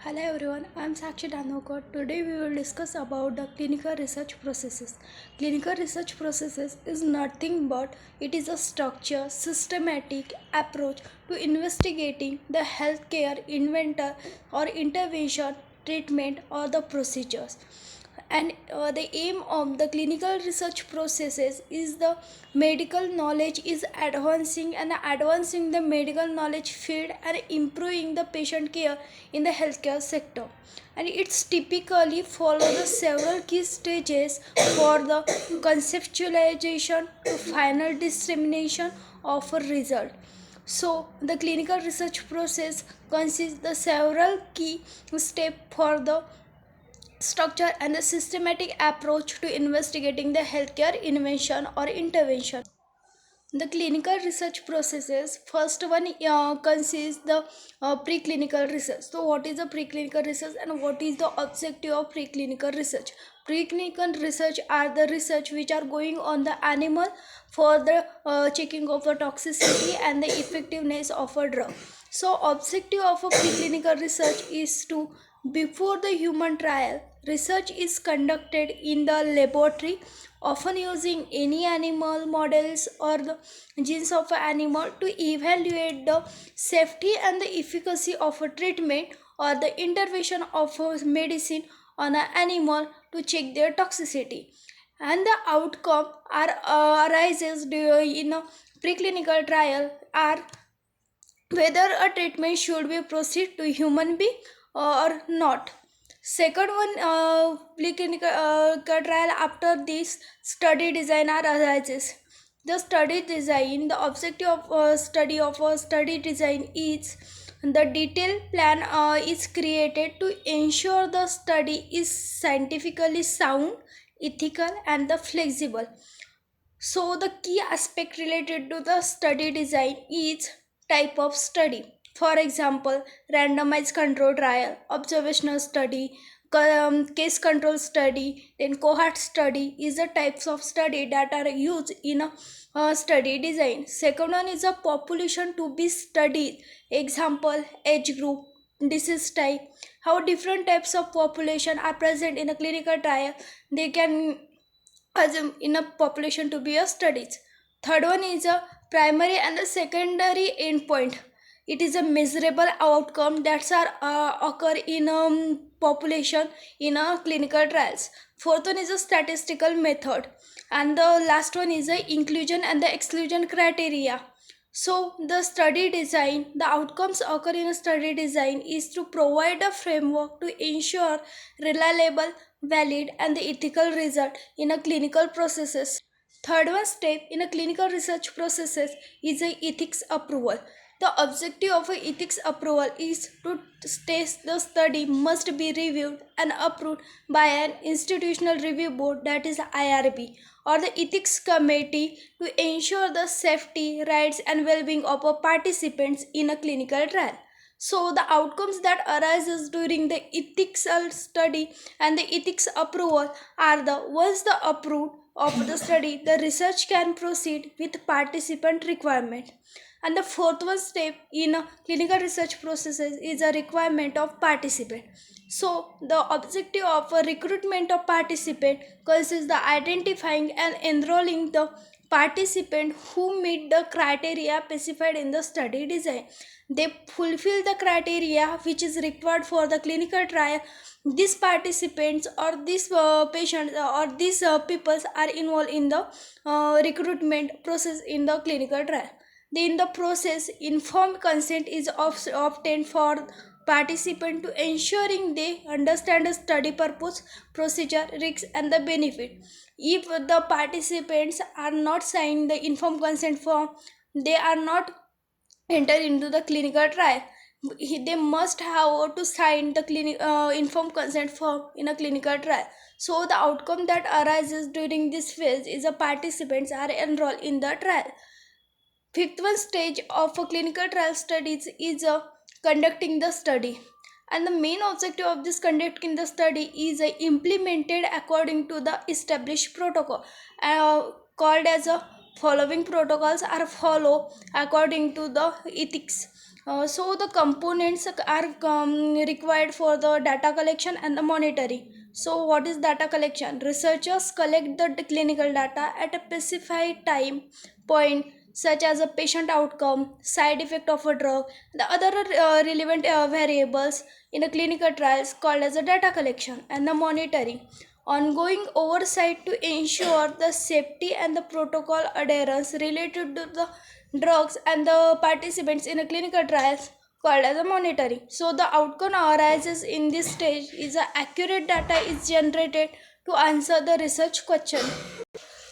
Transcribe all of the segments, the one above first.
Hello everyone, I am Sakshi Dhanokar. Today we will discuss about the clinical research processes. Clinical research processes is nothing but it is a structure, systematic approach to investigating the healthcare inventor or intervention, treatment or the procedures. And the aim of the clinical research processes is the medical knowledge is advancing the medical knowledge field and improving the patient care in the healthcare sector, and it's typically follow the several key stages for the conceptualization to final dissemination of a result. So the clinical research process consists the several key steps for the structure and the systematic approach to investigating the healthcare invention or intervention. The clinical research processes first one consists the preclinical research. So what is the preclinical research and what is the objective of preclinical research? Preclinical research are the research which are going on the animal for the checking of the toxicity and the effectiveness of a drug. So objective of a preclinical research is to, before the human trial, research is conducted in the laboratory, often using any animal models or the genes of an animal to evaluate the safety and the efficacy of a treatment or the intervention of a medicine on an animal to check their toxicity. And the outcome arises in a preclinical trial are whether a treatment should be proceed to human being or not. Second one, preclinical trial. After this, study design arises. The study design, the objective of study of a study design is the detailed plan is created to ensure the study is scientifically sound, ethical, and the flexible. So the key aspect related to the study design is type of study. For example, randomized control trial, observational study, case control study, then cohort study is the types of study that are used in a study design. Second one is a population to be studied. Example, age group, disease type. How different types of population are present in a clinical trial. They can assume in a population to be a studies. Third one is a primary and the secondary endpoint. It is a measurable outcome that are occur in a population in a clinical trials. Fourth one is a statistical method, and the last one is the inclusion and the exclusion criteria. So the study design, the outcomes occur in a study design is to provide a framework to ensure reliable, valid, and the ethical result in a clinical processes. Third one step in a clinical research processes is a ethics approval. The objective of a ethics approval is to state the study must be reviewed and approved by an institutional review board, that is IRB, or the ethics committee to ensure the safety, rights, and well-being of our participants in a clinical trial. So the outcomes that arises during the ethics study and the ethics approval are the, once the approved of the study, the research can proceed with participant requirement. And the fourth one step in clinical research processes is a requirement of participant. So the objective of a recruitment of participant consists the identifying and enrolling the participant who meet the criteria specified in the study design. They fulfill the criteria which is required for the clinical trial. These participants or these patients or these peoples are involved in the recruitment process in the clinical trial. In the process, informed consent is obtained for participant to ensuring they understand the study purpose, procedure, risks, and the benefit. If the participants are not signed the informed consent form, they are not enter into the clinical trial. They must have to sign the informed consent form in a clinical trial. So the outcome that arises during this phase is the participants are enrolled in the trial. Fifth one stage of a clinical trial studies is conducting the study, and the main objective of this conducting the study is implemented according to the established protocol, called as a following protocols are follow according to the ethics. So the components are required for the data collection and the monitoring. So what is data collection? Researchers collect the clinical data at a specified time point, such as a patient outcome, side effect of a drug, the other relevant variables in a clinical trials called as a data collection, and the monitoring. Ongoing oversight to ensure the safety and the protocol adherence related to the drugs and the participants in a clinical trials called as a monitoring. So the outcome arises in this stage is a accurate data is generated to answer the research question.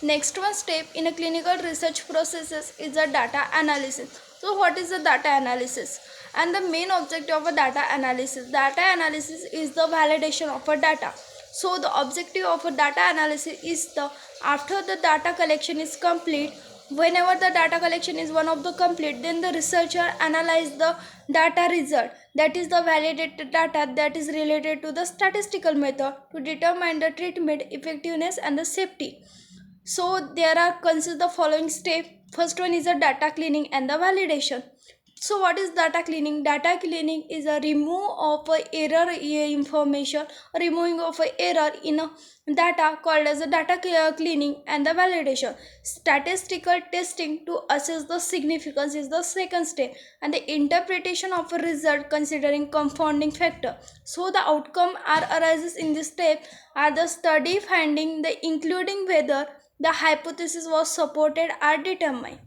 Next one step in a clinical research processes is a data analysis. So what is the data analysis? And the main objective of a data analysis. Data analysis is the validation of a data. So the objective of a data analysis is the after the data collection is complete, whenever the data collection is one of the complete, then the researcher analyze the data result, that is the validated data that is related to the statistical method to determine the treatment effectiveness and the safety. So there are consist the following step. First one is a data cleaning and the validation. So what is data cleaning? Data cleaning is a remove of a error information, removing of a error in a data called as a data cleaning and the validation. Statistical testing to assess the significance is the second step, and the interpretation of a result considering confounding factor. So the outcome are arises in this step are the study finding the including whether the hypothesis was supported are determined.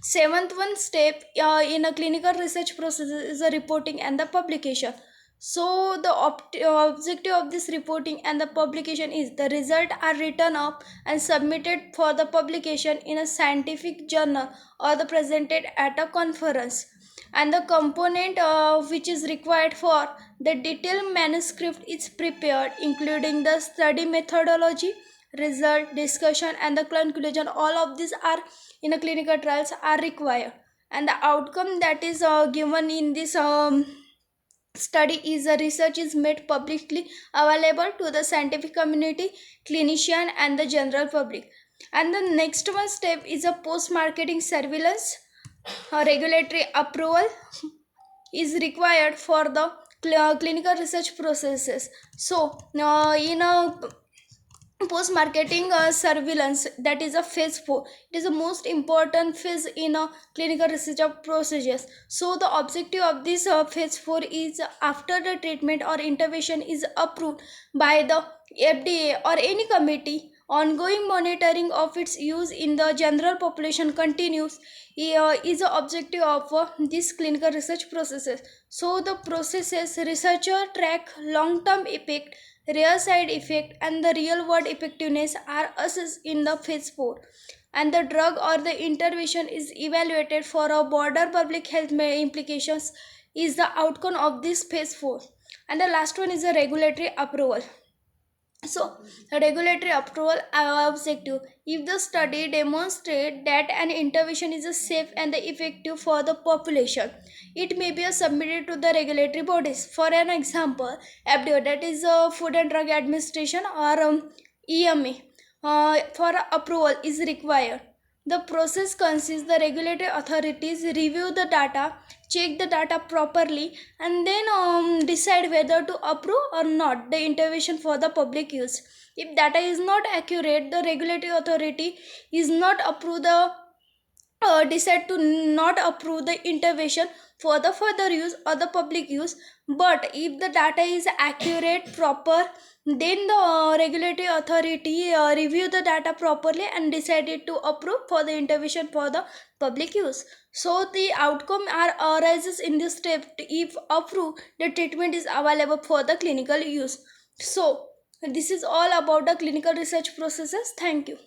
Seventh one step in a clinical research process is the reporting and the publication. So the objective of this reporting and the publication is the result are written up and submitted for the publication in a scientific journal or the presented at a conference. And the component which is required for the detailed manuscript is prepared, including the study methodology, result, discussion, and the conclusion. All of these are in a clinical trials are required, and the outcome that is given in this study is a research is made publicly available to the scientific community, clinician, and the general public. And the next one step is a post marketing surveillance. Regulatory approval is required for the clinical research processes. So in a post marketing surveillance, that is a phase 4, it is the most important phase in a clinical research of procedures. So the objective of this phase 4 is after the treatment or intervention is approved by the FDA or any committee, ongoing monitoring of its use in the general population continues is the objective of these clinical research processes. So the processes researcher track long term effect, real side effect, and the real world effectiveness are assessed in the phase 4, and the drug or the intervention is evaluated for a broader public health implications is the outcome of this phase 4. And the last one is the regulatory approval. So, the regulatory approval objective, if the study demonstrates that an intervention is safe and effective for the population, it may be submitted to the regulatory bodies. For an example, FDA, that is Food and Drug Administration, or EMA, for approval is required. The process consists the regulatory authorities review the data, check the data properly, and then decide whether to approve or not the intervention for the public use. If data is not accurate, the regulatory authority is not approve the decide to not approve the intervention for the further use or the public use. But if the data is accurate, proper, then the regulatory authority review the data properly and decided to approve for the intervention for the public use. So the outcome are arises in this step. If approved, the treatment is available for the clinical use. So this is all about the clinical research processes. Thank you.